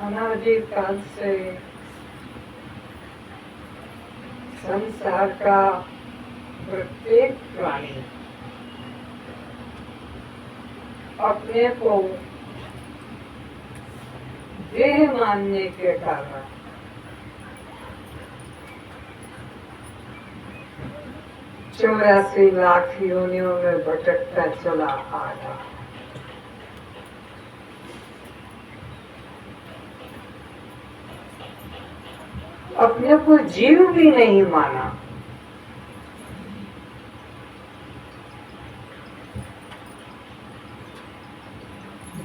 अनादिकाल से संसार का प्रत्येक प्राणी अपने को देह मानने के कारण 84 लाख योनियों में भटकता चला आ रहा। अपने को जीव भी नहीं माना।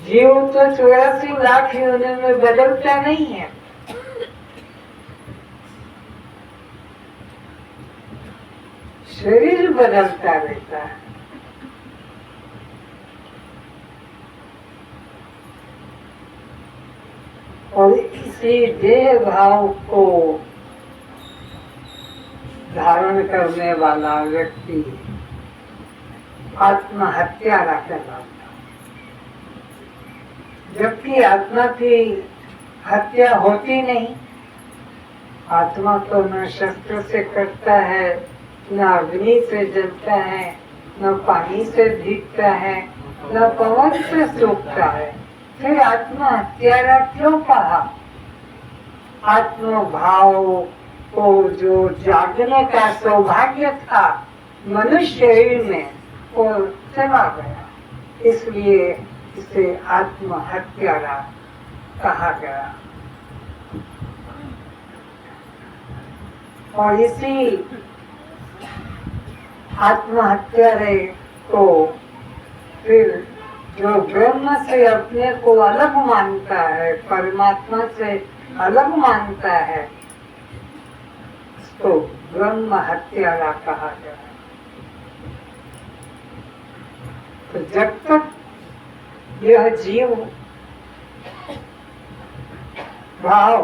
जीव तो 84 लाख योनियों में बदलता नहीं है। शरीर बदलता रहता है। और इसी देह भाव को धारण करने वाला व्यक्ति आत्महत्यारा कहलाता, जबकि आत्मा की हत्या होती नहीं। आत्मा तो न शस्त्र से कटता है, न अग्नि से जलता है, न पानी से भीगता है, न पवन से सूखता है। फिर आत्महत्यारा क्यों कहा? आत्मभाव को जो जागने का सौभाग्य था मनुष्य शरीर में, वो चला गया, इसलिए इसे आत्महत्यारा कहा गया। और इसी आत्महत्यारे को फिर जो ब्रह्म से अपने को अलग मानता है, परमात्मा से अलग मानता है, उसको ब्रह्म हत्यारा कहा गया। तो जब तक यह जीव भाव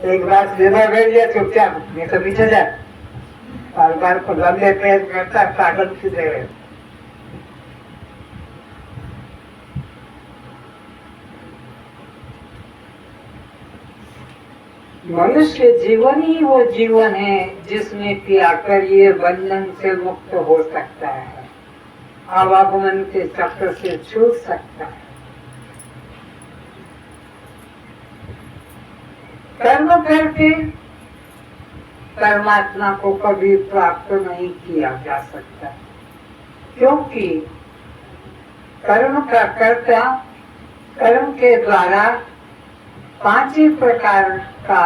एक बार सीधा बैठ गया चुपचाप, नहीं तो पीछे जाए, बार बार को लंबे पैर करता पागल सीधे रहे। मनुष्य जीवन ही वो जीवन है जिसमें पियाकर ये बंधन से मुक्त हो सकता है, आवागमन के चक्र से छूट सकता है। कर्म करके परमात्मा को कभी प्राप्त नहीं किया जा सकता, क्योंकि कर्म का कर्ता कर्म के द्वारा 5 ही प्रकार का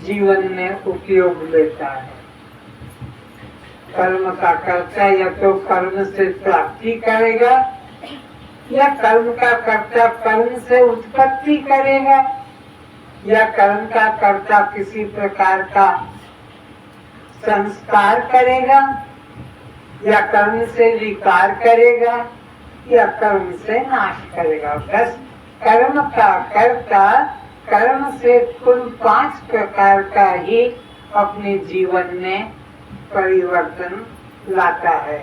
जीवन में उपयोग लेता है। कर्म का कर्ता या तो कर्म से प्राप्ति करेगा, या कर्म का कर्ता कर्म से उत्पत्ति करेगा, या कर्म का कर्ता किसी प्रकार का संस्कार करेगा, या कर्म से विकार करेगा, या कर्म से नाश करेगा। बस कर्म का कर्ता कर्म से कुल 5 प्रकार का ही अपने जीवन में परिवर्तन लाता है।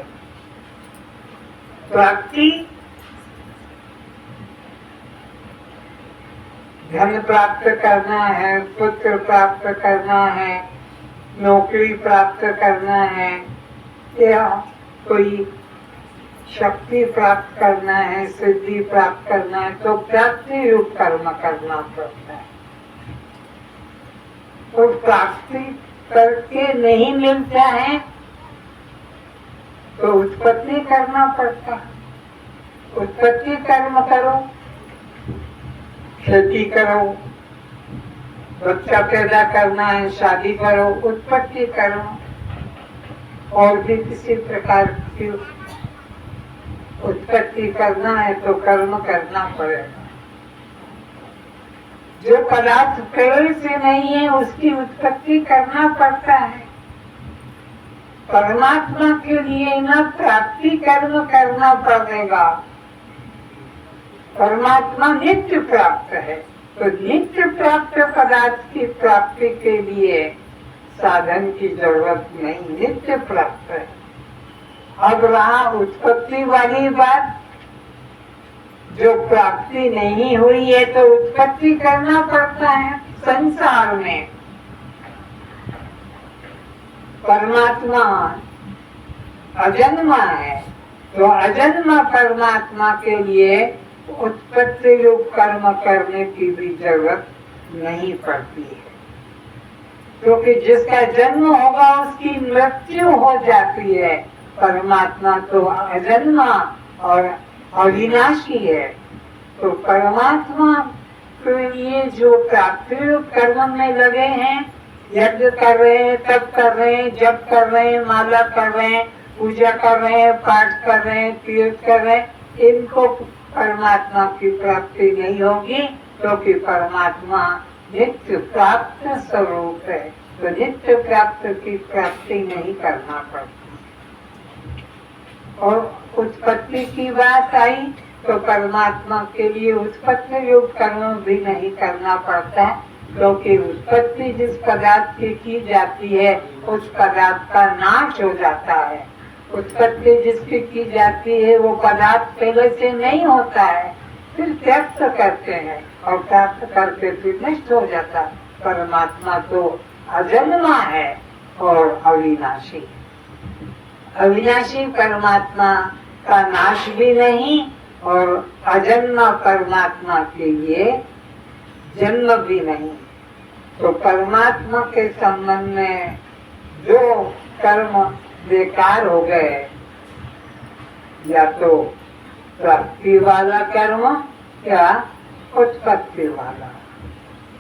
प्राप्ति, धन प्राप्त करना है, पुत्र प्राप्त करना है, नौकरी प्राप्त करना है, या कोई शक्ति प्राप्त करना है, सिद्धि प्राप्त करना है, तो प्राप्ति रूप कर्म करना पड़ता है। और प्राप्ति करके नहीं मिलता है तो उत्पत्ति करना पड़ता है। उत्पत्ति कर्म करो, खेती करो, बच्चा पैदा करना है, शादी करो, उत्पत्ति करो, और भी किसी प्रकार की उत्पत्ति करना है तो कर्म करना पड़ेगा। जो पदार्थ पेड़ से नहीं है उसकी उत्पत्ति करना पड़ता है। परमात्मा के लिए न प्राप्ति कर्म करना पड़ेगा, परमात्मा नित्य प्राप्त है, तो नित्य प्राप्त पदार्थ की प्राप्ति के लिए साधन की जरूरत नहीं, नित्य प्राप्त है। अब रहा उत्पत्ति वाली बात, जो प्राप्ति नहीं हुई है तो उत्पत्ति करना पड़ता है संसार में। परमात्मा अजन्मा है तो अजन्मा परमात्मा के लिए उत्पत्ति रूप कर्म करने की भी जरूरत नहीं पड़ती है, क्योंकि जिसका जन्म होगा उसकी मृत्यु हो जाती है। परमात्मा तो अजन्मा और अविनाशी है। तो परमात्मा के लिए जो प्राप्ति रूप कर्म में लगे हैं, यज्ञ कर रहे हैं, तप कर रहे हैं, जप कर रहे हैं, माला कर रहे हैं, पूजा कर रहे हैं, पाठ कर रहे हैं, तीर्थ कर रहे हैं, इनको परमात्मा की प्राप्ति नहीं होगी, क्योंकि परमात्मा नित्य प्राप्त स्वरूप है। तो नित्य प्राप्त की प्राप्ति नहीं करना पड़ती। और उत्पत्ति की बात आई तो परमात्मा के लिए उत्पत्ति रूप कर्म भी नहीं करना पड़ता, क्योंकि उत्पत्ति जिस पदार्थ की जाती है उस पदार्थ का नाश हो जाता है। उत्पत्ति जिसकी की जाती है वो पदार्थ पहले से नहीं होता है, फिर त्याग करते हैं और प्राप्त करके फिर नष्ट हो जाता है। परमात्मा तो अजन्मा है और अविनाशी। अविनाशी परमात्मा का नाश भी नहीं और अजन्मा परमात्मा के लिए जन्म भी नहीं। तो परमात्मा के संबंध में जो कर्म बेकार हो गए, या तो प्राप्ति वाला कर्म या उत्पत्ति वाला।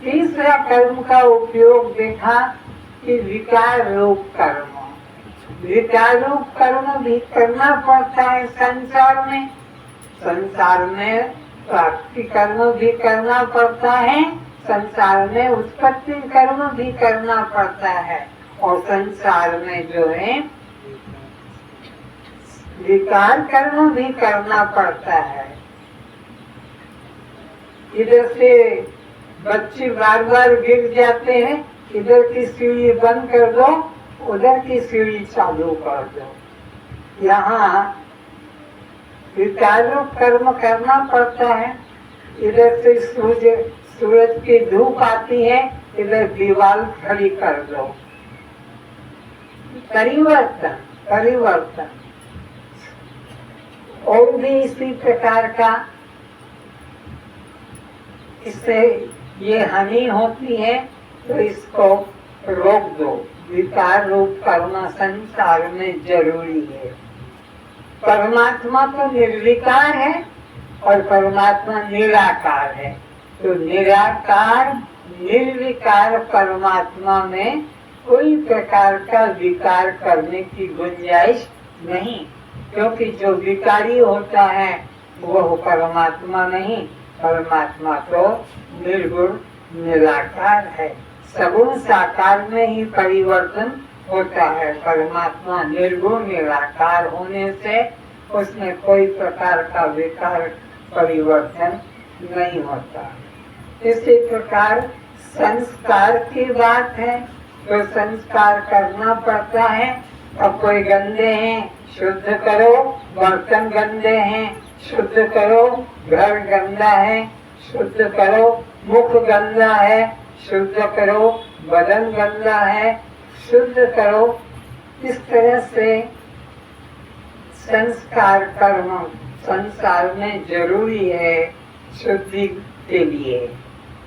तीसरा कर्म का उपयोग देखा कि विकार रूप कर्म। विकार रूप कर्म भी करना पड़ता है संसार में। संसार में प्राप्ति कर्म भी करना पड़ता है, संसार में उत्पत्ति कर्म भी करना पड़ता है, और संसार में जो है विकार कर्म भी करना पड़ता है। इधर से बच्चे बार बार गिर जाते हैं, इधर की सीढ़ी बंद कर दो, उधर की सीढ़ी चालू कर दो। यहाँ विकार कर्म करना पड़ता है। इधर से सूरज की धूप आती है, इधर दीवार खड़ी कर दो। परिवर्तन परिवर्तन। और भी इसी प्रकार का इससे ये हानि होती है, तो इसको रोक दो। विकार रूप कर्म संसार में जरूरी है। परमात्मा तो निर्विकार है और परमात्मा निराकार है। तो निराकार निर्विकार परमात्मा में कोई प्रकार का विकार करने की गुंजाइश नहीं, क्योंकि जो विकारी होता है वह परमात्मा नहीं। परमात्मा तो निर्गुण निराकार है। सगुण साकार में ही परिवर्तन होता है। परमात्मा निर्गुण निराकार होने से उसमें कोई प्रकार का विकार परिवर्तन नहीं होता। इसी प्रकार संस्कार की बात है, तो संस्कार करना पड़ता है। अब कोई गंदे हैं शुद्ध करो, बर्तन गंदे हैं शुद्ध करो, घर गंदा है शुद्ध करो, मुख गंदा है शुद्ध करो, बदन गंदा है शुद्ध करो। इस तरह से संस्कार कर्म संसार में जरूरी है शुद्धि के लिए।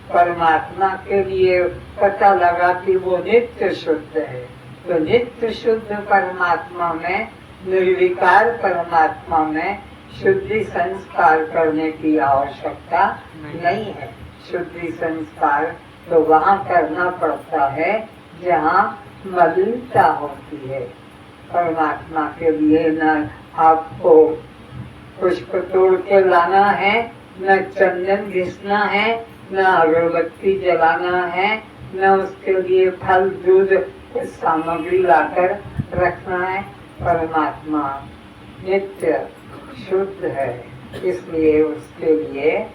परमात्मा के लिए पता लगा कि वो नित्य शुद्ध है, तो नित्य शुद्ध परमात्मा में, निर्विकार परमात्मा में शुद्धि संस्कार करने की आवश्यकता नहीं है। शुद्धि संस्कार तो वहाँ करना पड़ता है जहाँ मलिनता होती है। परमात्मा के लिए न आपको पुष्प तोड़ के लाना है, न चंदन घिसना है, न अगरबत्ती जलाना है, न उसके लिए फल दूध सामग्री लाकर रखना है। परमात्मा नित्य शुद्ध है, इसलिए उसके लिए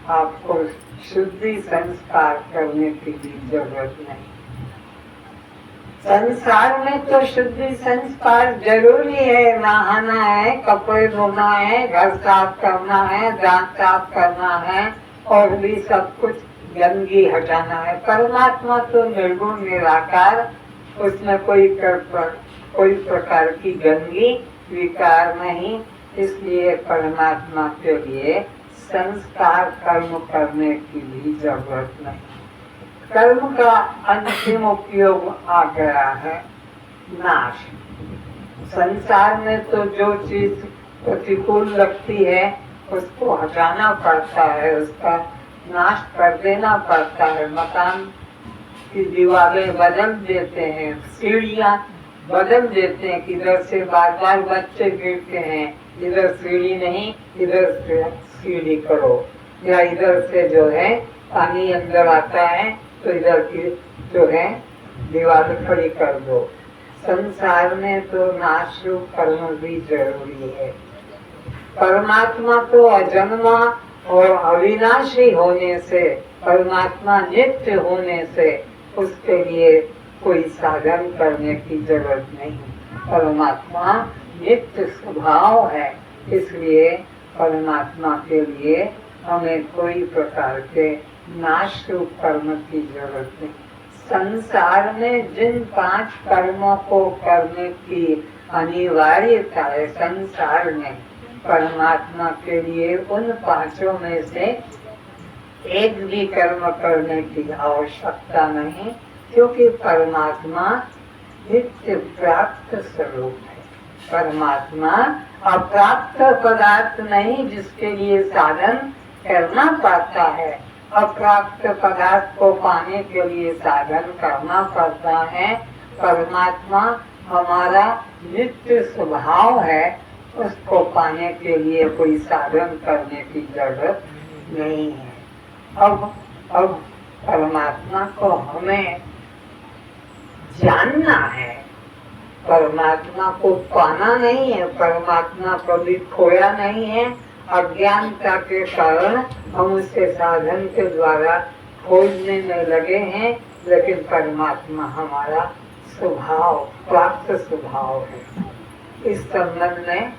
आपको शुद्धि संस्कार करने की भी जरूरत नहीं। संसार में तो शुद्धि संस्कार जरूरी है। नहाना है, कपड़े धोना है, घर साफ करना है, दांत साफ करना है और भी सब कुछ गंदगी हटाना है। परमात्मा तो निर्गुण निराकार, उसमें कोई प्रकार की गंदगी विकार नहीं। इसलिए परमात्मा के लिए संस्कार कर्म करने की भी जरूरत नहीं। कर्म का अंतिम उपयोग आ गया है नाश। संसार में तो जो चीज प्रतिकूल लगती है उसको हटाना पड़ता है, उसका नाश कर देना पड़ता है। मकान की दीवारें बदल देते हैं, सीढ़ियाँ बदल देते हैं, किधर से बार बार बच्चे गिरते हैं, इधर सीढ़ी नहीं इधर से सीढ़ी करो, या इधर से जो है पानी अंदर आता है तो इधर की जो है दीवार खड़ी कर दो। संसार में तो नाश रूप कर्म भी जरूरी है। परमात्मा तो अजन्मा और अविनाशी होने से, परमात्मा नित्य होने से उसके लिए कोई साधन करने की जरूरत नहीं। परमात्मा नित्य स्वभाव है, इसलिए परमात्मा के लिए हमें कोई प्रकार के नाश रूप कर्म की जरूरत नहीं। संसार में जिन 5 कर्मों को करने की अनिवार्यता है संसार में, परमात्मा के लिए उन 5 में से एक भी कर्म करने की आवश्यकता नहीं, क्योंकि परमात्मा नित्य प्राप्त स्वरूप है। परमात्मा अप्राप्त पदार्थ नहीं जिसके लिए साधन करना पड़ता है। अप्राप्त पदार्थ को पाने के लिए साधन करना पड़ता है। परमात्मा हमारा नित्य स्वभाव है, उसको पाने के लिए कोई साधन करने की जरूरत नहीं है। अब परमात्मा को हमें जानना है, परमात्मा को पाना नहीं है। परमात्मा कभी खोया नहीं है। अज्ञानता के कारण हम उसे साधन के द्वारा खोजने में लगे हैं, लेकिन परमात्मा हमारा स्वभाव, प्राप्त स्वभाव है। इस संबंध में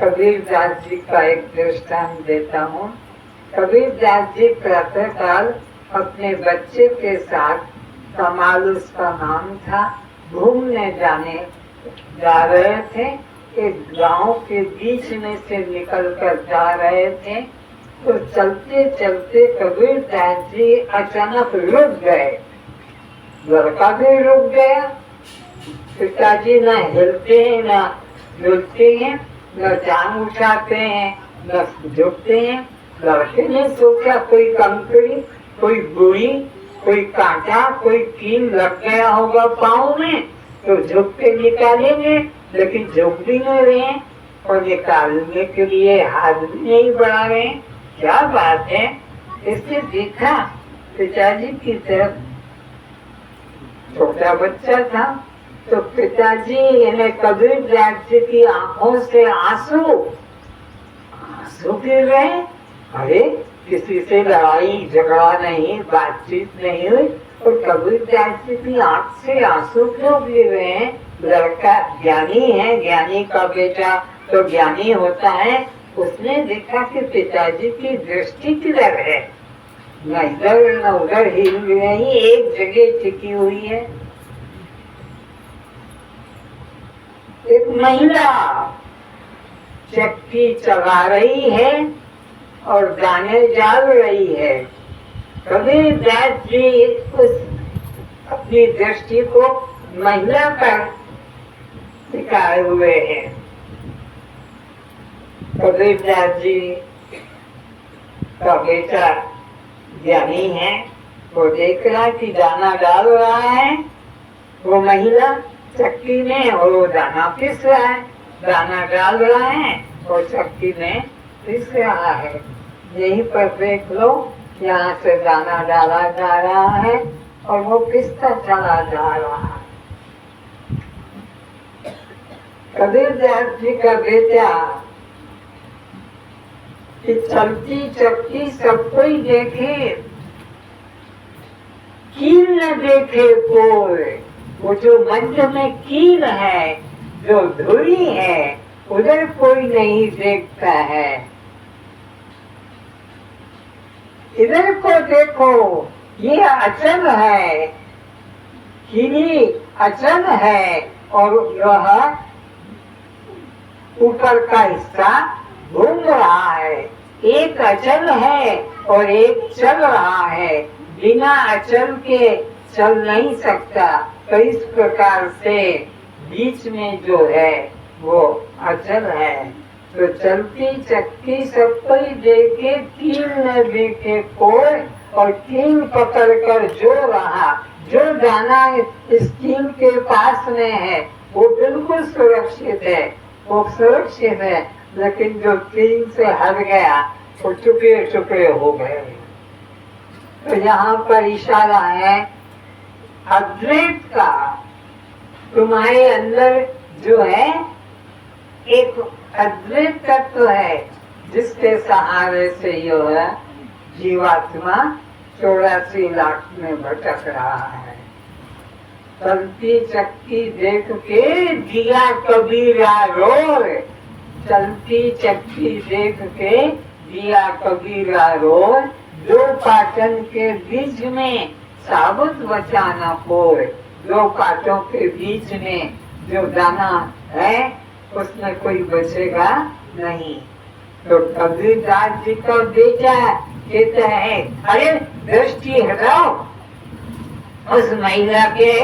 कबीरदास जी का एक दृष्टांत देता हूँ। कबीरदास जी प्रातः काल अपने बच्चे के साथ, कमाल उसका नाम था, घूमने जा रहे थे। एक गांव के बीच में से निकलकर जा रहे थे, तो चलते चलते कबीरदास जी अचानक रुक गए। लड़का भी रुक गया। पिताजी न हिलते हैं न डुलते हैं, न जान उठाते हैं न झुकते हैं। लड़के ने सोचा कोई कंकड़ी, कोई बुरी, कोई कांटा, कोई कील लग गया होगा पाँव में, तो झुक के निकालेंगे, लेकिन झुक भी नहीं रहे और निकालने के लिए हाथ भी नहीं बढ़ा रहे। क्या बात है? इसने देखा पिताजी की तरफ, छोटा बच्चा था, तो पिताजी ने कबीरदास जी की आंखों से आंसू गिर रहे। अरे किसी से लड़ाई झगड़ा नहीं, बातचीत नहीं हुई, और कबीरदास जी की आंख से आंसू क्यों गिर रहे हैं? लड़का ज्ञानी है, ज्ञानी का बेटा तो ज्ञानी होता है। उसने देखा कि पिताजी की दृष्टि किधर है, न इधर न उधर हिल रही, एक जगह टिकी हुई है। एक महिला चक्की चला रही है और दाने डाल रही है। कबीरदास जी उस अपनी दृष्टि को महिला पर टिकाए हुए हैं। कबीरदास जी का बेटा ज्ञानी है, वो देख रहा कि दाना डाल रहा है वो महिला चक्की में, और वो दाना पिस रहा है। दाना डाल रहा है और चक्की में पिस रहा है। यहीं पर देख लो, यहाँ से दाना डाला जा रहा है और वो पिसता चला जा रहा है। कबीरदास जी का बेटा कि चलती चक्की सब कोई देखे, कील न देखे कोई, वो जो मध्य में कील है, जो धुरी है, उधर कोई नहीं देखता है। इधर को देखो, ये अचल है, कीली अचल है और वह ऊपर का हिस्सा घूम रहा है। एक अचल है और एक चल रहा है, बिना अचल के चल नहीं सकता। तो इस प्रकार से बीच में जो है वो अचल है। तो चलती चक्की सब कोई देखे, कील न देखे कोई, और कील पकड़ कर जो रहा, जो दाना इस कील के पास में है वो बिल्कुल सुरक्षित है, वो सुरक्षित है। लेकिन जो कील से हट गया वो टुकड़े टुकड़े हो गए। तो यहाँ पर इशारा है अद्वैत का। तुम्हारे अंदर जो है एक अद्वैत तत्व है, जिसके सहारे से जो है जीवात्मा 84 लाख में भटक रहा है। चलती चक्की देख के दिया कबीरा रोए, चलती चक्की देख के दिया कबीरा रोए, दो पाटन के बीच में साबुत बचाना कोई। दो पाटों के बीच में जो दाना है उसमें कोई बचेगा नहीं। तो कबीरदास जी का बेटा कहता है, अरे दृष्टि हटाओ, उस महिला के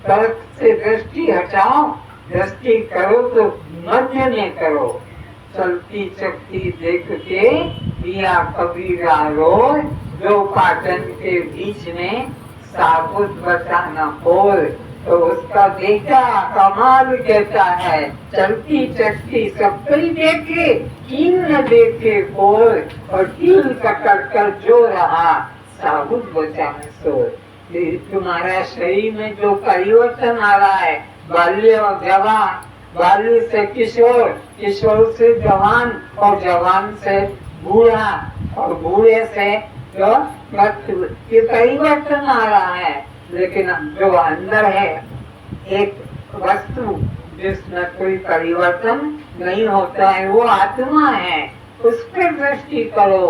तरफ से दृष्टि हटाओ, दृष्टि करो तो मध्य में करो। चलती चक्की देख के दिया कबीरा रोए, दो पाटन के बीच में साबुत बचाना खोल। तो उसका बेटा कमाल कहता है, चलती चक्की सब कोई देखे, कील न देखे कोई, और कील पकड़ कर जो रहा साबुत बचाने सो। तुम्हारा शरीर में जो परिवर्तन आ रहा है, बाल्य और जवान, बाल्य से किशोर, किशोर से जवान, और जवान से बूढ़ा, और बूढ़े से जो मृत्यु, ये परिवर्तन आ रहा है। लेकिन जो अंदर है एक वस्तु जिसमें कोई परिवर्तन नहीं होता है, वो आत्मा है। उस पर दृष्टि करो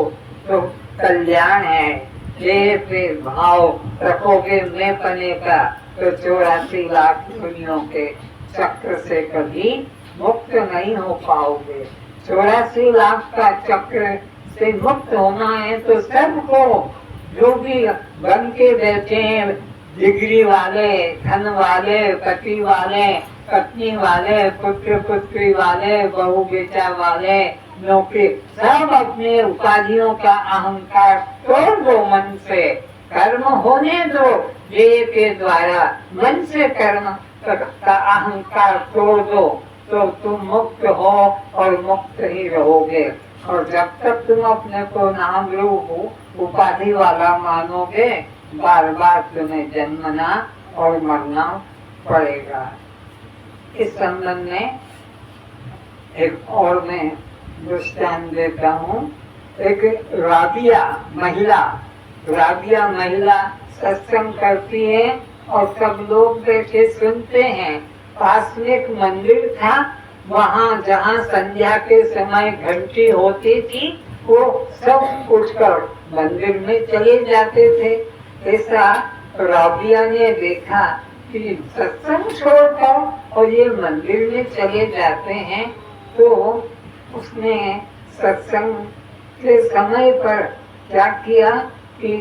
तो कल्याण है। देह पे भाव रखोगे मैं पने का तो 84 लाख दुनियों के चक्र से कभी मुक्त नहीं हो पाओगे। 84 लाख का चक्र से मुक्त होना है तो सबको, जो भी बन के बैठे हैं, डिग्री वाले, धन वाले, पति वाले, पत्नी वाले, पुत्र पुत्री वाले, बहू बेटा वाले, नौकरी, सब अपने उपाधियों का अहंकार तोड़ दो मन से, कर्म होने दो देह के द्वारा, मन से कर्म का अहंकार तोड़ दो तो तुम मुक्त हो और मुक्त ही रहोगे। और जब तक तुम अपने को नाम रूप उपाधि वाला मानोगे, बार बार तुम्हें जन्मना और मरना पड़ेगा। इस संबंध में एक और मैं दृष्टांत देता हूँ। एक राबिया महिला सत्संग करती है और सब लोग बैठे सुनते हैं। पास में एक मंदिर था, वहाँ जहाँ संध्या के समय घंटी होती थी वो सब उठकर मंदिर में चले जाते थे। ऐसा राबिया ने देखा कि सत्संग छोड़कर और ये मंदिर में चले जाते हैं, तो उसने सत्संग के समय पर क्या किया कि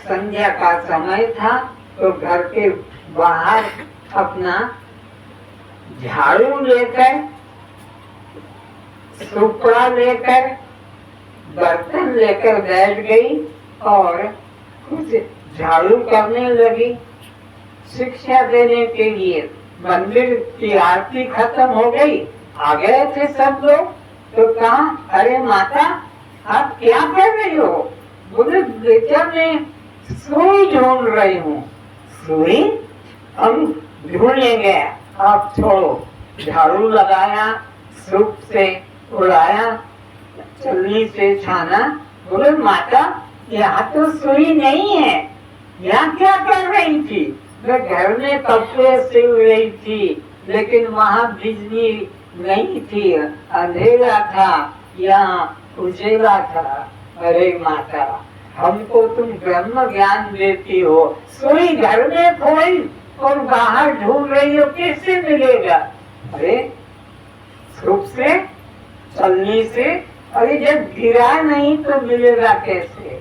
संध्या का समय था तो घर के बाहर अपना झाड़ू लेकर, सुपड़ा लेकर, बर्तन लेकर बैठ गई और कुछ झाड़ू करने लगी शिक्षा देने के लिए। मंदिर की आरती खत्म हो गई, आ गए थे सब लोग, तो कहा, अरे माता आप क्या कर रही हो? बोले बेटा मैं सुई ढूंढ रही हूँ। सुई? हम ढूंढ लेंगे, आप छोड़ो। झाड़ू लगाया, सूप से उड़ाया, चलनी से छाना। बोले माता यहाँ तो सुई नहीं है, यहाँ क्या कर रही थी? मैं घर में कपड़े सिल रही थी, लेकिन वहाँ बिजली नहीं थी, अंधेरा था, यहाँ उजेला था। अरे माता, हमको तुम ब्रह्म ज्ञान देती हो, सोई घर में खोई और बाहर ढूंढ रही हो, कैसे मिलेगा? अरे सुख से, चलने से, अरे जब गिरा नहीं तो मिलेगा कैसे?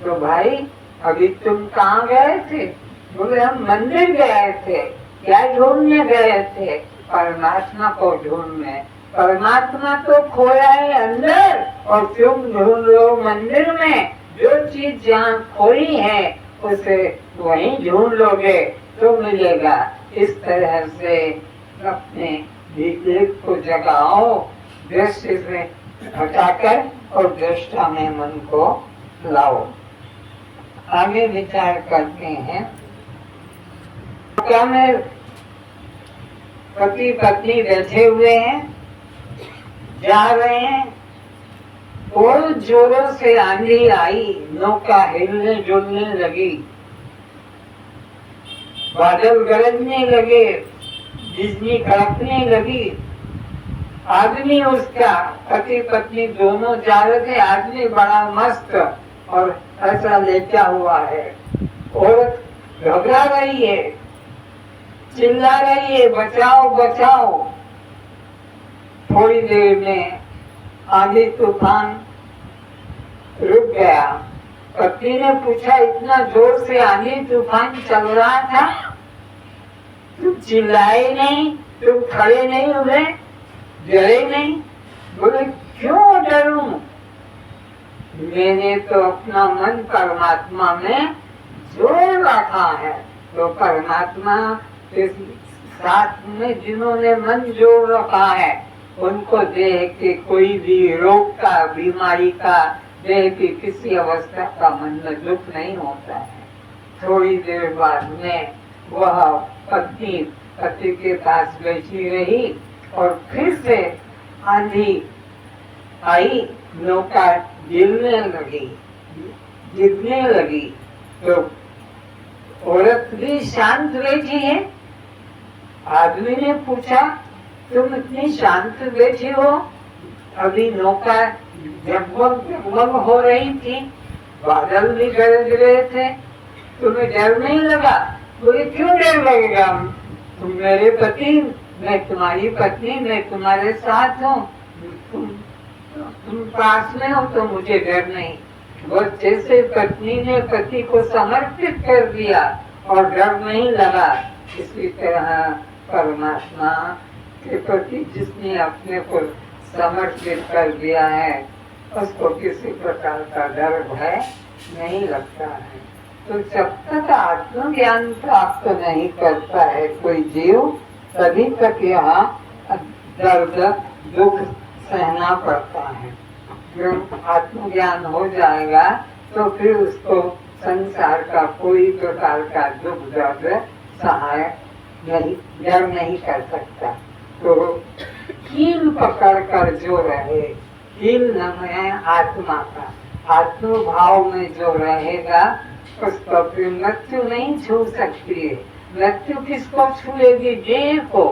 तो भाई अभी तुम कहाँ गए थे? बोले हम मंदिर गए थे। क्या ढूंढने गए थे? परमात्मा को ढूंढने। परमात्मा तो खोया है अंदर और तुम ढूंढ लो मंदिर में। जो चीज जहाँ खोई है उसे वहीं ढूंढ लोगे तो मिलेगा। इस तरह से अपने विवेक को जगाओ, दृष्टि से हटाकर और दृष्टा में मन को लाओ। आगे विचार करते हैं। क्या में पति पत्नी बैठे हुए हैं, जा रहे हैं, और जोरों से आंधी आई, नौका हिलने जुलने लगी, बादल गरजने लगे, बिजली कड़कने लगी। आदमी उसका, पति पत्नी दोनों जा रहे थे, आदमी बड़ा मस्त और ऐसा लेटा हुआ है, औरत घबरा रही है, चिल्ला रही है, बचाओ बचाओ। थोड़ी देर में आंधी तूफान रुक गया। पत्नी ने पूछा, इतना जोर से आंधी तूफान चल रहा था, तुम चिल्लाए नहीं, तुम खड़े नहीं हुए, डरे नहीं? बोले क्यों डरूं? मैंने तो अपना मन परमात्मा में जोड़ रखा है। तो परमात्मा के साथ में जिन्होंने मन जोड़ रखा है, उनको देख के कोई भी रोग का, बीमारी का, देह की किसी अवस्था का मन में दुख नहीं होता है। थोड़ी देर बाद में वह पत्नी पति के पास बैठी रही और फिर से आंधी आई, नौका गिरने लगी। तो औरत भी शांत बैठी है। आदमी ने पूछा, तुम इतनी शांत बैठी हो? अभी नौका जगमग हो रही थी, बादल भी गरज रहे थे, तुम्हें डर नहीं लगा? बोले क्यों डर लगेगा? तुम मेरे पति, मैं तुम्हारी पत्नी, मैं तुम्हारे साथ हूँ, तुम पास में हो तो मुझे डर नहीं। वो जैसे पत्नी ने पति को समर्पित कर दिया और डर नहीं लगा, इसी तरह परमात्मा के प्रति जिसने अपने को समर्पित कर दिया है, उसको किसी प्रकार का डर भय नहीं लगता है। तो जब तक आत्मज्ञान प्राप्त नहीं करता है कोई जीव, तभी तक यहाँ दर्द दुख सहना पड़ता है। जब आत्मज्ञान हो जाएगा तो फिर उसको संसार का कोई प्रकार का दुख दर्द सहाय नहीं, डर नहीं कर सकता। तो कील पकड़ कर जो रहे, कील नाम है आत्मा का, आत्म भाव में जो रहेगा उसको फिर मृत्यु नहीं छू सकती है। मृत्यु किसको छुएगी? देह को।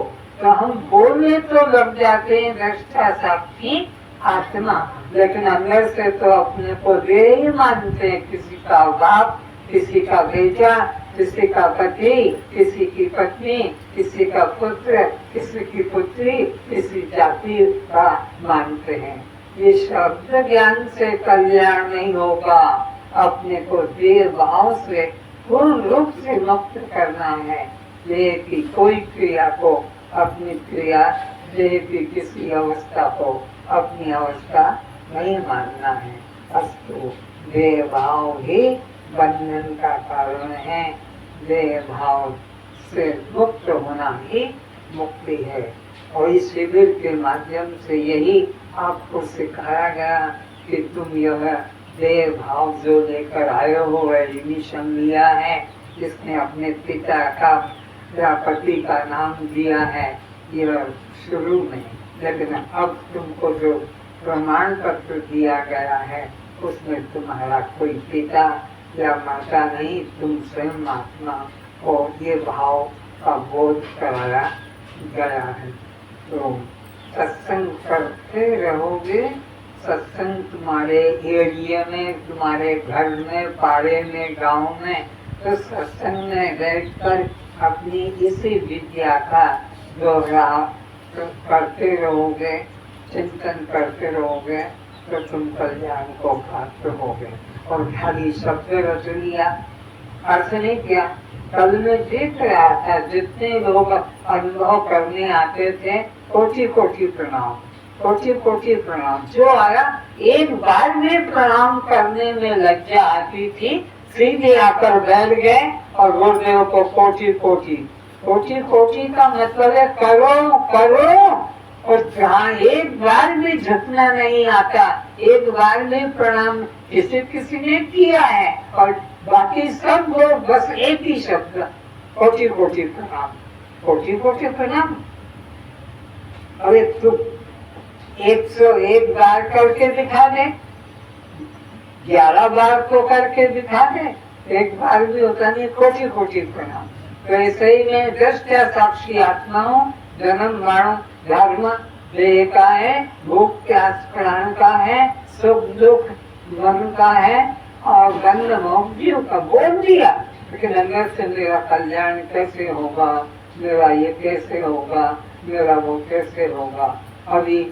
तो हम बोलने तो लग जाते हैं दृष्टा साक्षी आत्मा, लेकिन अंदर से तो अपने को देह ही मानते हैं। किसी का बाप, किसी का बेटा, किसी का पति, किसी की पत्नी, किसी का पुत्र, किसी की पुत्री, किसी जाति का मानते हैं। ये शब्द ज्ञान से कल्याण नहीं होगा। अपने को देह भाव से पूर्ण रूप से मुक्त करना है। देह की कोई क्रिया को अपनी क्रिया, देह की किसी अवस्था को अपनी अवस्था नहीं मानना है। अस्तु देह भाव ही बंधन का कारण है। देह भाव से मुक्त होना ही मुक्ति है। और इस शिविर के माध्यम से यही आपको सिखाया गया कि तुम यह देह भाव जो लेकर आए हो, एडमिशन लिया है, जिसने अपने पिता का या पति का नाम दिया है, यह शुरू में, लेकिन अब तुमको जो प्रमाण पत्र दिया गया है उसमें तुम्हारा कोई पिता या माता नहीं, तुम स्वयं आत्मा और ये भाव का बोध कराया गया है। तो सत्संग करते रहोगे, सत्संग तुम्हारे एरिया में, तुम्हारे घर में, पाड़े में, गांव में, तो सत्संग में बैठकर अपनी इसी विद्या का दोहरा करते रहोगे, चिंतन करते रहोगे, तो तुम कल्याण को प्राप्त होगे। और खाली शब्द रच लिया, अर्थ नहीं किया। कल में देख रहा था जितने लोग अनुभव करने आते थे, कोटि कोटि प्रणाम, कोटि कोटि प्रणाम। जो आया एक बार में प्रणाम करने में लज्जा आती थी, सीधे आकर बैठ गए और गुरुदेव को कोटि कोटि। कोटि कोटि का मतलब है करो करो। और जहाँ एक बार भी झुकना नहीं आता, एक बार में प्रणाम किसी किसी ने किया है, और बाकी सब लोग बस एक ही शब्द, कोटि कोटि प्रणाम, कोटि कोटि प्रणाम। अरे तू 101 बार करके दिखा दे, 11 बार को करके दिखा दे, एक बार भी होता नहीं, कोटि कोटि प्रणाम। तो ऐसे ही में दृष्टा साक्षी आत्माओं, जन्म मरण धर्म देह का है, भूख प्यास प्राण का है, सुख दुख मन का है, और गंध मोह जीव का बोल दिया। लेकिन अंदर से मेरा कल्याण कैसे होगा, मेरा ये कैसे होगा, मेरा वो कैसे होगा। अभी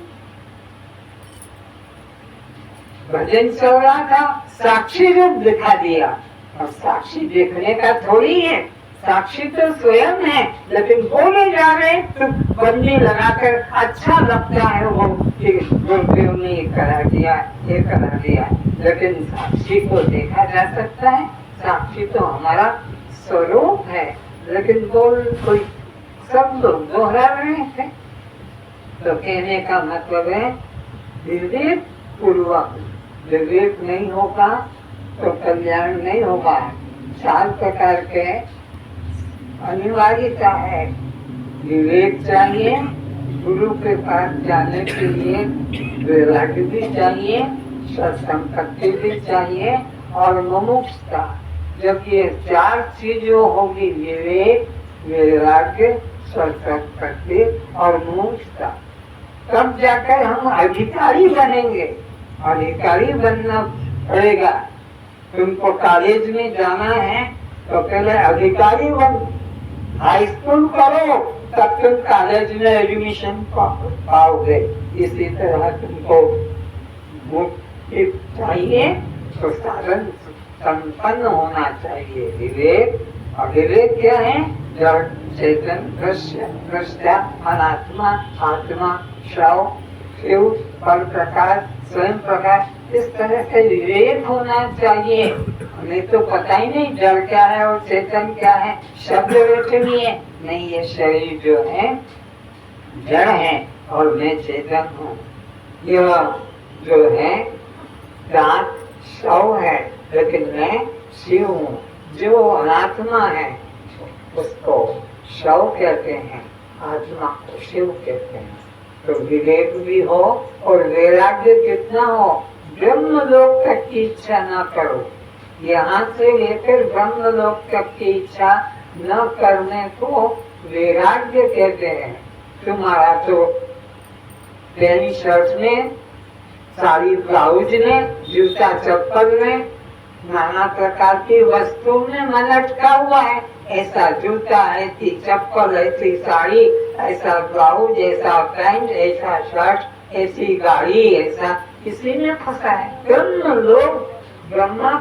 भजन चल रहा था, साक्षी रूप दिखा दिया। और साक्षी देखने का थोड़ी है, साक्षी तो स्वयं है, लेकिन बोले जा रहे तो बंदी लगाकर अच्छा लगता है वो कि गुरुदेव ने ये करा दिया, ये करा दिया। लेकिन साक्षी को देखा जा सकता है, साक्षी तो हमारा स्वरूप है। लेकिन बोल कोई सब लोग दोहरा रहे थे। तो कहने का मतलब है विवेक पूर्वक, विवेक नहीं होगा तो कल्याण नहीं होगा। 4 प्रकार के अनिवार्यता है। विवेक चाहिए, गुरु के पास जाने के लिए वैराग्य भी चाहिए, संपत्ति भी चाहिए, और मुमुक्षुता। जब ये 4 चीजें होगी, विवेक, वैराग्य, संपत्ति और मुमुक्षुता, तब जाकर हम अधिकारी बनेंगे। अधिकारी बनना पड़ेगा। तुमको कॉलेज में जाना है तो पहले अधिकारी बन, हाई स्कूल करो तब तुम कॉलेज में एडमिशन पाओगे। इसी तरह तुमको चाहिए तो साधन संपन्न होना चाहिए। विवेक, और विवेक क्या है? जड़ चेतन दृश्य, दृष्टा अनात्मा, आत्मा शव शिव पर प्रकाश स्वयं प्रकाश, इस तरह से विवेक होना चाहिए। हमें तो पता ही नहीं जड़ क्या है और चेतन क्या है, शब्द रचनी है नहीं। ये शरीर जो है जड़ है और मैं चेतन हूँ। यह जो है दांत शव है, लेकिन मैं शिव हूँ। जो अनात्मा है उसको शव कहते हैं, आत्मा को शिव कहते हैं। तो विवेक भी हो और वैराग्य कितना हो, ब्रह्म लोक तक की इच्छा न करो। यहाँ से लेकर ब्रह्म लोक तक की इच्छा न करने को वैराग्य कहते हैं। तुम्हारा तो पहली शर्ट में, साड़ी ब्लाउज में, जूता चप्पल में, नाना प्रकार की वस्तु में मन अटका हुआ है। ऐसा जूता, ऐसी चप्पल, ऐसी साड़ी, ऐसा ब्लाउज, ऐसा पैंट, ऐसा शर्ट, ऐसी गाड़ी, ऐसा किसी ने फंसा है। ब्रह्म लोक, ब्रह्मा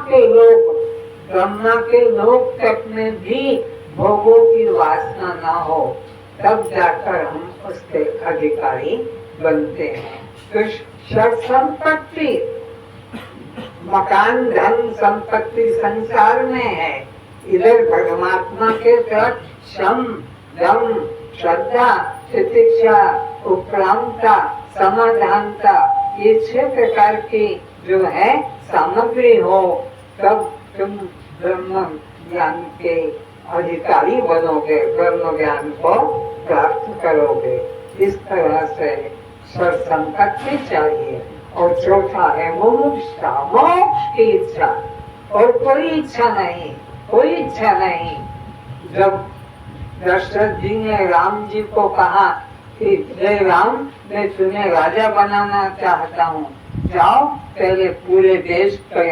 के लोक तक में भी भोगों की वासना ना हो, तब जाकर हम उसके अधिकारी बनते हैं। तो शर्त संपत्ति, मकान, धन, संपत्ति संसार में है। इधर परमात्मा के तरफ शम, दम, श्रद्धा, तितिक्षा, उपरामता, समाधानता, ये 6 प्रकार की जो है सामग्री हो, तब तुम ब्रह्म ज्ञान के अधिकारी बनोगे, ब्रह्म ज्ञान को प्राप्त करोगे। इस तरह से संपत्ति चाहिए। और चौथा है मुमुक्षा, मोक्ष की इच्छा। और कोई इच्छा नहीं, कोई इच्छा नहीं। जब दशरथ जी ने राम जी को कहा कि हे राम, मैं तुम्हें राजा बनाना चाहता हूँ, जाओ पहले पूरे देश पर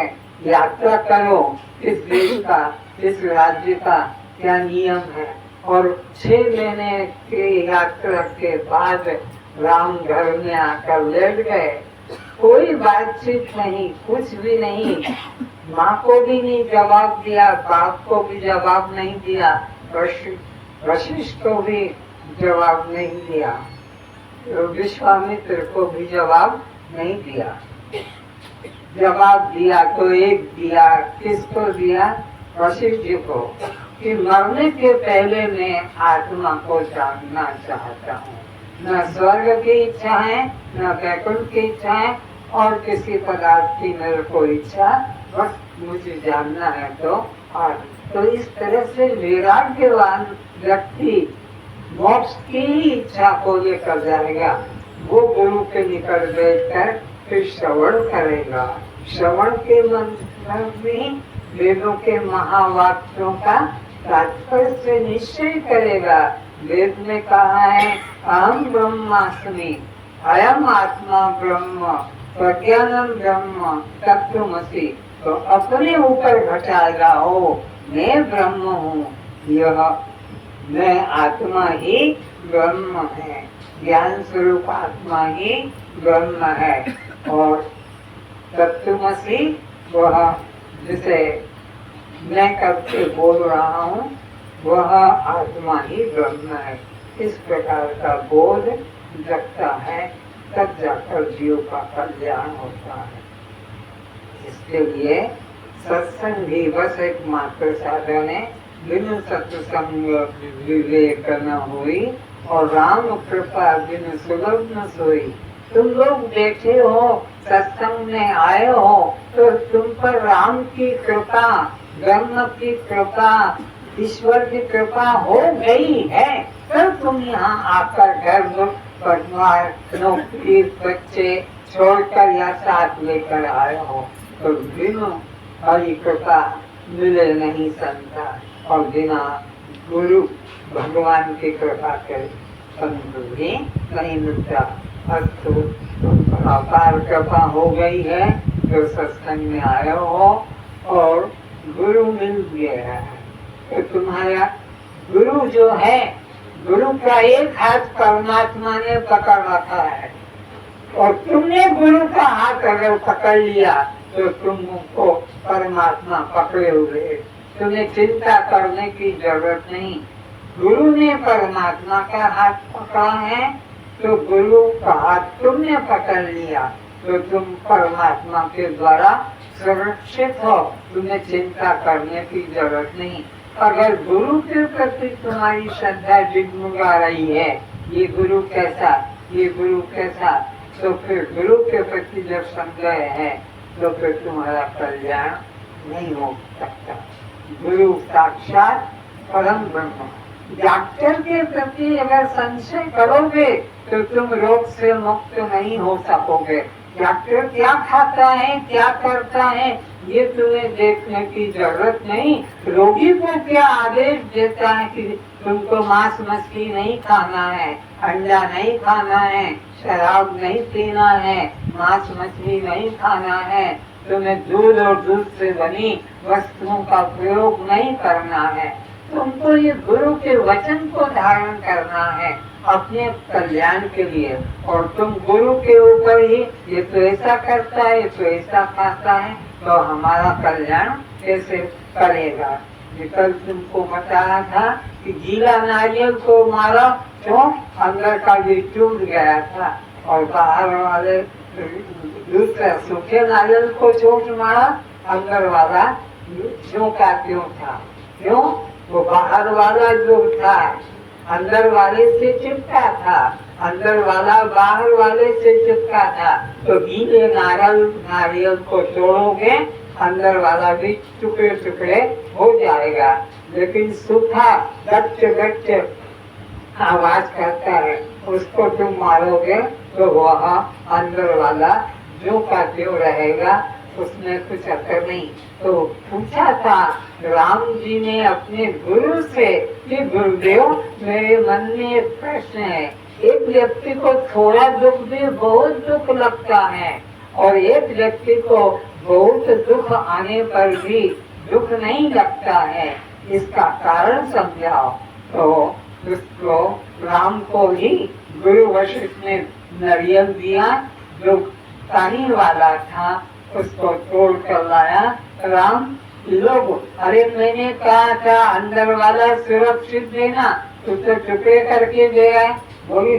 यात्रा करो, इस देश का, इस राज्य का क्या नियम है। और 6 महीने की यात्रा के बाद राम घर में आकर लेट गए। कोई बातचीत नहीं, कुछ भी नहीं, माँ को भी नहीं जवाब दिया, बाप को भी जवाब नहीं दिया, वशिष्ठ को भी जवाब नहीं दिया, विश्वामित्र को भी जवाब नहीं दिया। जवाब दिया तो एक दिया, किसको दिया? वशिष्ठ जी को, कि मरने के पहले मैं आत्मा को जानना चाहता हूँ। न स्वर्ग की इच्छा है, न वैकुंठ की इच्छा है, और किसी पदार्थ की मेरे को इच्छा, बस मुझे जानना है। तो इस तरह से वैराग्यवान व्यक्ति मोक्ष की इच्छा को लेकर जाएगा। वो गुरु के निकट बैठकर फिर श्रवण करेगा। श्रवण के मंत्र में वेदों के महावाक्यों का तात्पर्य से निश्चय करेगा। वेद में कहा है अहम ब्रह्मास्मि, अयम आत्मा ब्रह्म, प्रज्ञानम ब्रह्म, तत्त्वमसि। तो अपने ऊपर घटाएगा, हो मैं ब्रह्म हूँ, यह मैं आत्मा ही ब्रह्म है, ज्ञान स्वरूप आत्मा ही ब्रह्म है। और तत्त्वमसि वह जिसे मैं करके बोल रहा हूँ, वह आत्मा ही ब्रह्म है। इस प्रकार का बोध जगता है, तब जाकर जीव का कल्याण होता है। इसके लिए सत्संग ही बस एक मात्र साधन है। बिन सत्संग विवेक न हुई, और राम कृपा बिन सुलभ न सोई। तुम लोग बैठे हो, सत्संग में आए हो, तो तुम पर राम की कृपा, ब्रह्म की कृपा, ईश्वर की कृपा हो गई है, तो तुम यहाँ आकर घर परिवार, नौकरी, बच्चे छोड़कर या साथ लेकर आए हो। तो बिना हरि कृपा मिले नहीं संता, और बिना गुरु भगवान की कृपा के संत भी नहीं मिलता। अस्तु अपार कृपा हो गई है, जो सत्संग में आए हो और गुरु मिल गया है। तो तुम्हारा गुरु जो है, गुरु का एक हाथ परमात्मा ने पकड़ रखा है, और तुमने गुरु का हाथ अगर पकड़ लिया तो तुमको परमात्मा पकड़े हुए। तुम्हें चिंता करने की जरूरत नहीं। गुरु ने परमात्मा का हाथ पकड़ा है, तो गुरु का हाथ तुमने पकड़ लिया, तो तुम परमात्मा के द्वारा सुरक्षित हो। तुम्हें चिंता करने की जरूरत नहीं। अगर गुरु के प्रति तुम्हारी श्रद्धा जगमगा रही है, ये गुरु कैसा, ये गुरु कैसा, तो फिर गुरु के प्रति जब संदेह है, तो फिर तुम्हारा कल्याण नहीं हो सकता। गुरु साक्षात परम ब्रह्म। डॉक्टर के प्रति अगर संशय करोगे तो तुम रोग से मुक्त नहीं हो सकोगे। डॉक्टर क्या खाता है, क्या करता है, ये तुम्हें देखने की जरूरत नहीं। रोगी को क्या आदेश देता है कि तुमको मांस मछली नहीं खाना है, अंडा नहीं खाना है, शराब नहीं पीना है, मांस मछली नहीं खाना है, तुम्हें दूध और दूध से बनी वस्तुओं का प्रयोग नहीं करना है। तुमको ये गुरु के वचन को धारण करना है अपने कल्याण के लिए। और तुम गुरु के ऊपर ही ये तो ऐसा करता है, ये तो ऐसा खाता है, तो हमारा कल्याण कैसे करेगा। कल तुमको बताया था कि गीला नारियल को मारा, क्यों? अंदर का भी टूट गया था, और बाहर वाले दूसरे सूखे नारियल को चोट मारा, अंदर वाला ज्यों का त्यों था। क्यों? वो बाहर वाला जो था अंदर वाले से चिपका था, अंदर वाला बाहर वाले से चिपका था। तो गीले नारियल को तोड़ोगे, अंदर वाला भी टुकड़े टुकड़े हो जाएगा। लेकिन सूखा गच्च गच्च आवाज करता है, उसको तुम मारोगे तो वह अंदर वाला जो का त्यों रहेगा, उसमें कुछ असर नहीं। तो पूछा था राम जी ने अपने गुरु से कि गुरुदेव मेरे मन में एक प्रश्न है, एक व्यक्ति को थोड़ा दुख भी बहुत दुख लगता है और एक व्यक्ति को बहुत दुख आने पर भी दुख नहीं लगता है, इसका कारण समझाओ। तो उसको राम को ही गुरु वशिष्ठ ने नारियल दिया, जो पानी वाला था उसको तोड़ कर लाया। राम लोग, अरे मैंने कहा था अंदर वाला सुरक्षित देना, तू तो टुकड़े करके दे आए। बोली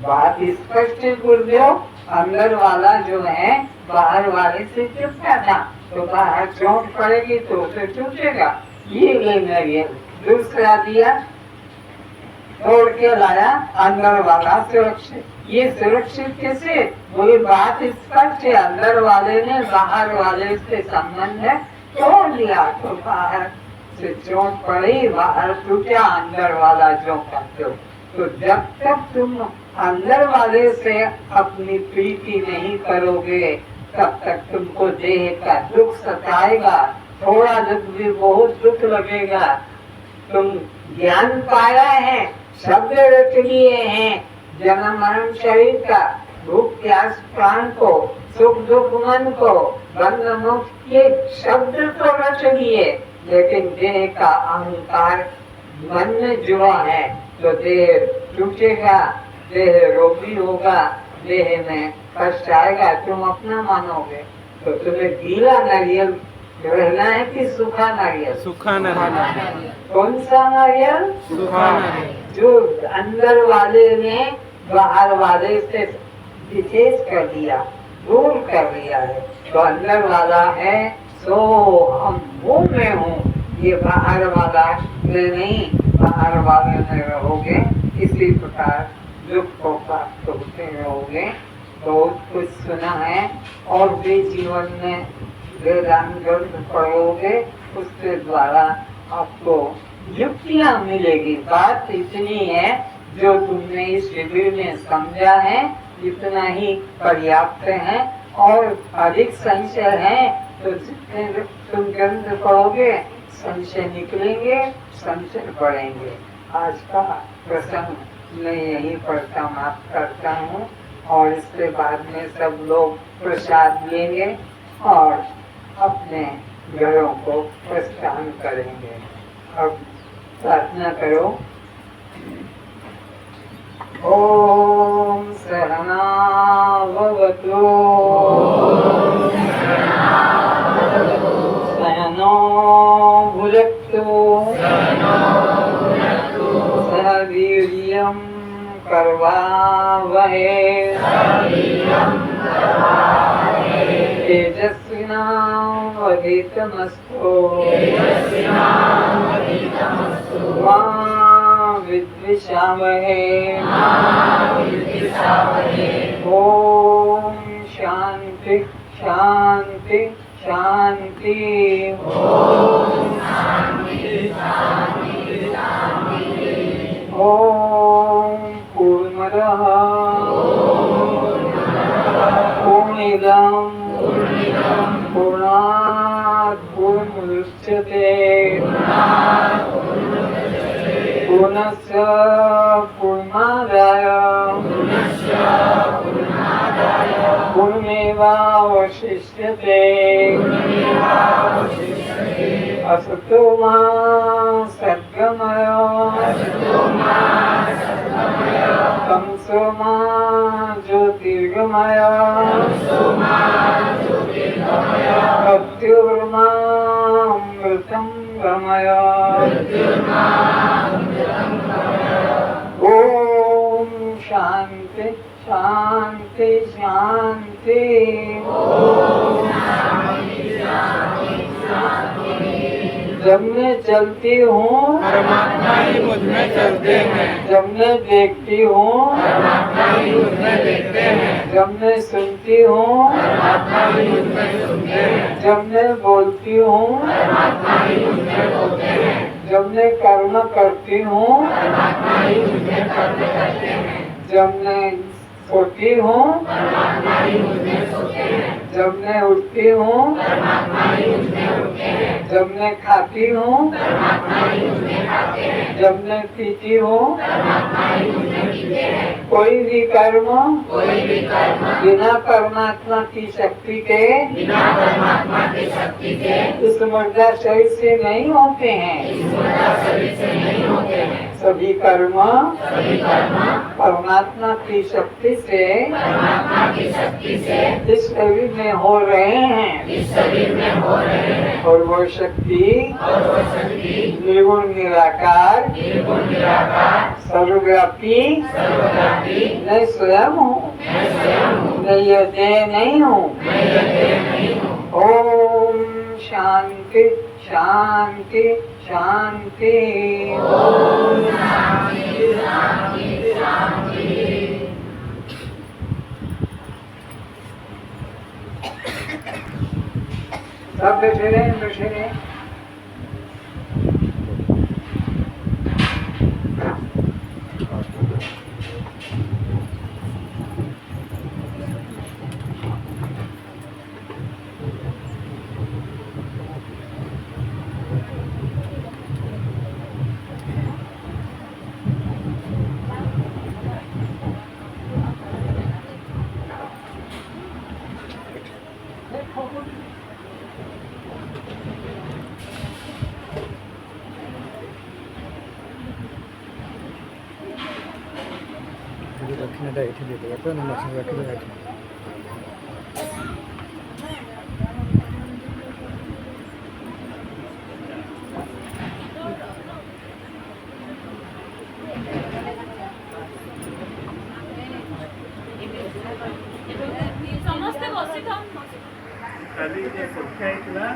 बात स्पष्ट गुरुदेव, अंदर वाला जो है बाहर वाले से चुपता था, तो बाहर चोट पड़ेगी तो उसे टूटेगा। ये ले नारियल दूसरा दिया, तोड़ के लाया, अंदर वाला सुरक्षित। ये सुरक्षित कैसे? बोली बात स्पष्ट है, अंदर वाले ने बाहर वाले से संबंध है, तोड़ लिया तो बाहर से चोट पड़ी, बाहर टूटा, अंदर वाला जो करते हो। तो जब तक तुम अंदर वाले से अपनी प्रीति नहीं करोगे तब तक तुमको देह का दुख सताएगा, थोड़ा दुख भी बहुत दुख लगेगा। तुम ज्ञान पाया है, शब्द रच लिए हैं, जन्म मरण शरीर का, भूख प्यास प्राण को, सुख दुख मन को, बंध मोक्ष, ये शब्द तो रच लिए, लेकिन देह का अहंकार मन में जुड़ा है तो देह टूटेगा, देह रोगी होगा, देह में कष्ट आएगा, तुम अपना मानोगे। तो तुम्हें गीला नारियल रहना है कि सूखा नारियल? सूखा नारियल। कौन सा नारियल? सूखा नारियल, जो अंदर वाले ने बाहर वाले से विशेष कर दिया, दूर कर दिया है। तो अंदर वाला है सो हम वो में हूँ, ये बाहर वाला में नहीं, बाहर वाले में रहोगे इसी प्रकार दुख को प्राप्त होते रहोगे। बहुत कुछ सुना है और भी जीवन में वेदांत ग्रंथ पढ़ोगे, उसके द्वारा आपको युक्तियाँ मिलेगी। बात इतनी है जो तुमने इस शिविर में समझा है, इतना ही पर्याप्त है। और अधिक संशय है तो जितने तुम ग्रंथ पढ़ोगे संशय निकलेंगे, संशय बढ़ेंगे। आज का प्रसंग मैं यही पर समाप्त करता हूँ और इसके बाद में सब लोग प्रसाद लेंगे और अपने घरों को प्रस्थान करेंगे। अब प्रार्थना करो। ओम सहना भवतु सहनो भुनक्तु सह वीर्यं करवावहै तेजस्विनावधीतमस्तु मा विद्विषावहै। ओम शांति शांति शांति। ओम पूर्णमदः पूर्णमिदं पूर्णात् पूर्णमुदच्यते पूर्णस्य पूर्णमादाय पूर्णमेवावशिष्यते। असतो मा सद्गमय तमसो मा ज्योतिर्गमय मृत्युर्मामृतं गमय। ओम शांति शांति शांति। जब मैं चलती हूँ परमात्मा ही मुझ में चलते हैं, जब मैं देखती हूँ परमात्मा ही मुझ में देखते हैं, जब मैं सुनती हूँ परमात्मा ही मुझ में सुनते हैं, जब मैं बोलती हूँ परमात्मा ही मुझ में बोलते हैं, जब मैं कर्म करती हूँ परमात्मा ही मुझ में कर्म करते हैं, जब मैं सोती हूँ परमात्मा ही मुझ में सोते हैं। जब मैं उठती हूँ परमात्मा ही मुझ में उठते हैं। जब मैं खाती हूँ परमात्मा ही मुझ में खाते हैं। जब मैं पीती हूँ परमात्मा ही मुझ में पीते हैं। कोई भी कर्म कोई भी कर्म बिना परमात्मा की शक्ति के बिना परमात्मा की शक्ति के इस मुर्दा शरीर से नहीं होते हैं। इस मुर्दा शरीर से नहीं होते हैं। सभी कर्म सभी कर्म परमात्मा की शक्ति से परमात्मा की शक्ति से इस शरीर में हो रहे हैं इस शरीर में हो रहे हैं। और वो शक्ति और वो शक्ति निर्गुण निराकार निर्गुण निराकार सर्वव्यापी सर्वव्यापी मैं स्वयं हूँ। मैं स्वयं हूँ। मैं ये देह नहीं हूँ। मैं ये देह नहीं हूँ। ओम शांति शांति शांति। ओम शांति शांति शांति। सब बैठे रहे बैठे रहे। ଦକ୍ଷିଣଟା ଏଇଠି ଦେଇଦେବା ତ ନା ମେସିନ୍ ରଖିଦେବା ଏଠି। ସମସ୍ତେ ବସିଥାଉ। କାଲି ସୁରକ୍ଷା ହେଇଥିଲା।